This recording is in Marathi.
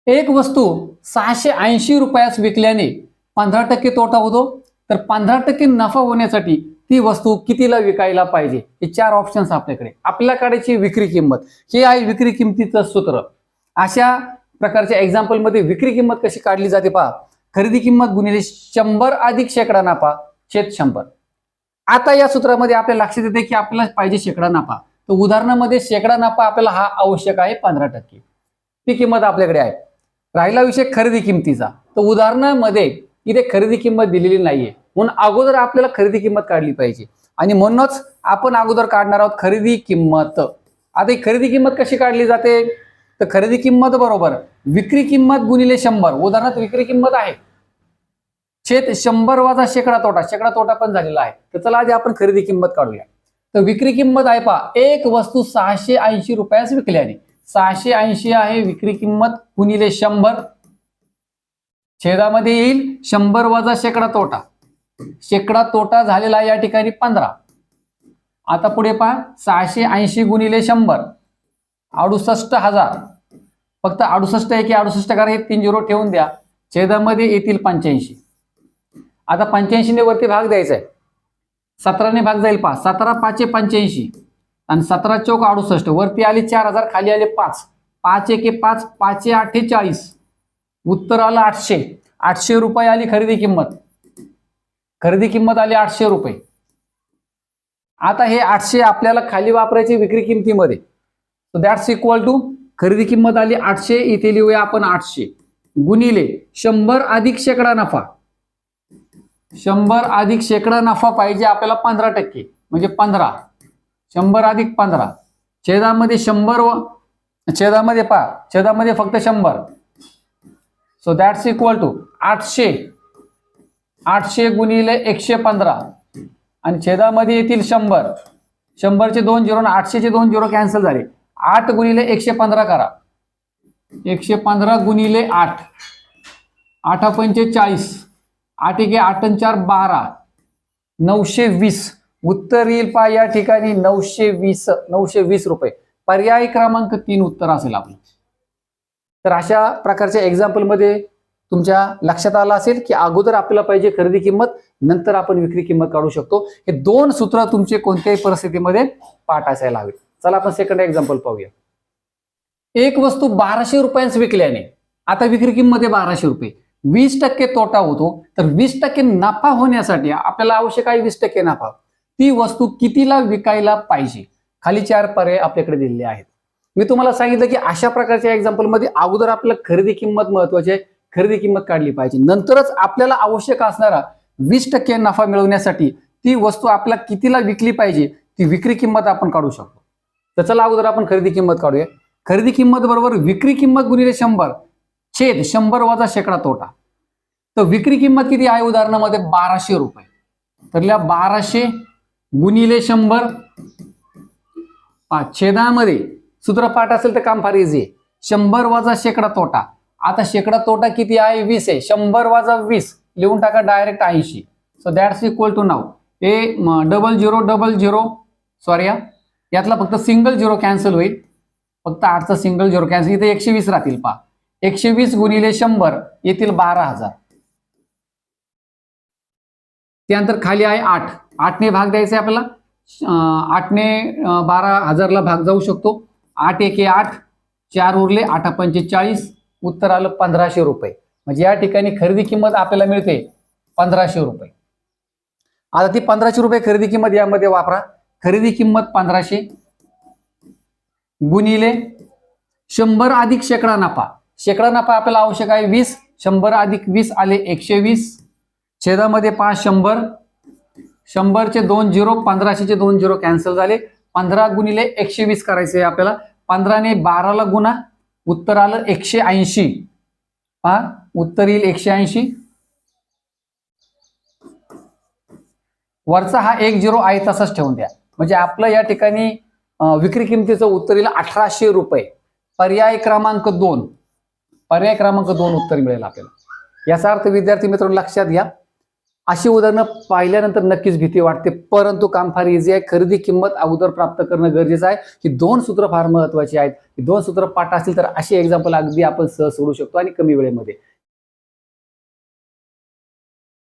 एक वस्तू 680 रुपयास विकल्याने 15% तोटा होतो, तर 15% नफा होण्यासाठी ती वस्तू कितीला विकायला पाहिजे? हे 4 ऑप्शन्स आपल्याकडे विक्री किंमत. हे आहे विक्री किंमतीचं सूत्र. अशा प्रकारच्या एक्झाम्पल मध्ये विक्री किंमत कशी काढली जाते पहा. खरेदी किंमत गुणिले 100 अधिक शेकडा नफा छेद 100. आता या सूत्रामध्ये आपल्या लक्षात येते की आपल्याला पाहिजे शेकडा नफा. तर उदाहरणामध्ये शेकडा नफा आपल्याला हा आवश्यक आहे 15%. ती किंमत आपल्याकडे आहे. राहिला विषय खरेदी किंमतीचा. तर उदाहरणामध्ये इथे खरेदी किंमत दिलेली नाहीये, म्हणून अगोदर आपल्याला खरेदी किंमत काढली पाहिजे आणि म्हणूनच आपण अगोदर काढणार आहोत खरेदी किंमत. आता ही खरेदी किंमत कशी काढली जाते? तर खरेदी किंमत बरोबर विक्री किंमत गुणिले 100. उदाहरणार्थ विक्री किंमत आहे छेद 100 वजा शेकडा तोटा. शेकडा तोटा पण झालेला आहे. तर चला आधी आपण खरेदी किंमत काढूया. तर विक्री किंमत आहे पहा, एक वस्तू 680 रुपयास विकल्याने 680 आहे विक्री किंमत गुणिले 100. छेदामध्ये येईल 100 वजा शेकडा तोटा. शेकडा तोटा झालेला या ठिकाणी 15. आता पुढे पहा 680 गुणिले 100 68,000. फक्त 68 आहे की 68 करा, हे 3 झिरो ठेवून द्या. छेदामध्ये येतील 85. आता 85 ने वरती भाग द्यायचा आहे. 17 ने भाग जाईल पहा. 17 5 85 आणि 17 चौक 68. वरती आले 4000, खाली आले 5. 5 1 5, 5 8 40. उत्तर आलं 800. 800 रुपये आली खरेदी किंमत. खरेदी किंमत आली 800 रुपये. आता हे 800 आपल्याला खाली वापरायचे विक्री किंमतीमध्ये. सो दॅट्स इक्वल टू खरेदी किंमत आली 800. इथे लिहूया आपण 800 गुणिले 100 अधिक शेकडा नफा. 100 अधिक शेकडा नफा पाहिजे आपल्याला 15%, म्हणजे 15. 100 अधिक 15. छेदामध्ये 100 छेदामध्ये पहा, छेदामध्ये फक्त 100. So that's equal to 800. 800 गुणिले 115 आणि छेदामध्ये येतील 100. 100 चे 2 झिरो, 800 चे 2 झिरो कॅन्सल झाले. 8 गुणिले 115 करा. 115 गुणिले 8. 8 पंचे 40. 8 1 8 4 12. 920. उत्तर येईल पहा या ठिकाणी 920 रुपये. पर्याय क्रमांक 3 उत्तर असेल आपलं. तर अशा प्रकारच्या एक्झाम्पल मध्ये तुमच्या लक्षात आलं असेल की अगोदर आपल्याला पाहिजे खरेदी किंमत, नंतर आपण विक्री किंमत काढू शकतो. हे 2 सूत्र तुमचे कोणत्याही परिस्थितीमध्ये पाठ असायला हवे. चला आपण सेकंड एक्झाम्पल पाहूया. एक वस्तू 1200 रुपयांस विकल्याने, आता विक्री किंमत आहे 1200 रुपये, 20% तोटा होतो. तर 20% नफा होण्यासाठी आपल्याला आवश्यक आहे 20% नफा. ती वस्तू कितीला विकायला पाहिजे? खाली 4 पर्याय आपल्याकडे दिलेले आहेत. मी तुम्हाला सांगितलं की अशा प्रकारच्या एक्झाम्पल मध्ये अगोदर आपल्याला खरेदी किंमत महत्वाची आहे. खरेदी किंमत काढली पाहिजे. नंतरच आपल्याला आवश्यक असणारा 20% नफा मिळवण्यासाठी ती वस्तू आपल्याला कितीला विकली पाहिजे ती विक्री किंमत आपण काढू शकतो. तर चला अगोदर आपण खरेदी किंमत काढूया. खरेदी किंमत बरोबर विक्री किंमत गुणिले 100 छेद 100 वजा शेकडा तोटा. तर विक्री किंमत किती आहे उदाहरणामध्ये 1200 रुपये. तर लिहा 1200 गुणिले 100. छेदामध्ये सूत्रपाठ असेल तर काम फार इझी आहे. 100 वजा शेकडा तोटा. आता शेकडा तोटा किती आहे 20 आहे. 100 वजा 20 लिहून टाका direct 80. So that's equal to now हे 0000 सॉरी यातला फक्त सिंगल झिरो कॅन्सल होईल. फक्त 8चा सिंगल झिरो कॅन्सल. इथे 120 राहतील पहा. 120 गुणिले 100 येतील 12,000. त्यानंतर खाली आहे 8. 8 ने भाग द्यायचा आहे आपल्याला. 8 ने 12,000ला भाग जाऊ शकतो. 8 1 8 4 उरले 8 पंचे 40. उत्तर आलं 1500 रुपये. म्हणजे या ठिकाणी खरेदी किंमत आपल्याला मिळते 1500 रुपये. आता ती 1500 रुपये खरेदी किंमत यामध्ये वापरा. खरेदी किंमत 1500 गुणिले 100 अधिक शेकडा नफा. शेकडा नफा आपल्याला आवश्यक आहे 20. 100 अधिक 20 आले 120. छेदामध्ये 5 100. 100 चे 2 झिरो, 1500 चे 2 झिरो कॅन्सल झाले. 15 गुणिले 120 करायचे आहे आपल्याला. 15 ने 12ला गुणा. उत्तर आलं 180. पहा उत्तर येईल 180. वरचा हा 1 झिरो आहे तसाच ठेवून द्या. म्हणजे आपलं या ठिकाणी विक्री किमतीचं उत्तर येईल 1800 रुपये. पर्याय क्रमांक 2. पर्याय क्रमांक 2 उत्तर मिळेल आपल्याला. याचा अर्थ विद्यार्थी मित्रांनो लक्षात घ्या अशी उदाहरणं पाहिल्यानंतर नक्कीच भीती वाटते, परंतु काम फार इझी आहे. खरेदी किंमत अगोदर प्राप्त करणं गरजेचं आहे. ही 2 सूत्र फार महत्वाची आहेत. ही 2 सूत्र पाठ असतील तर अशी एक्झाम्पल अगदी आपण सहज सोडू शकतो आणि कमी वेळेमध्ये.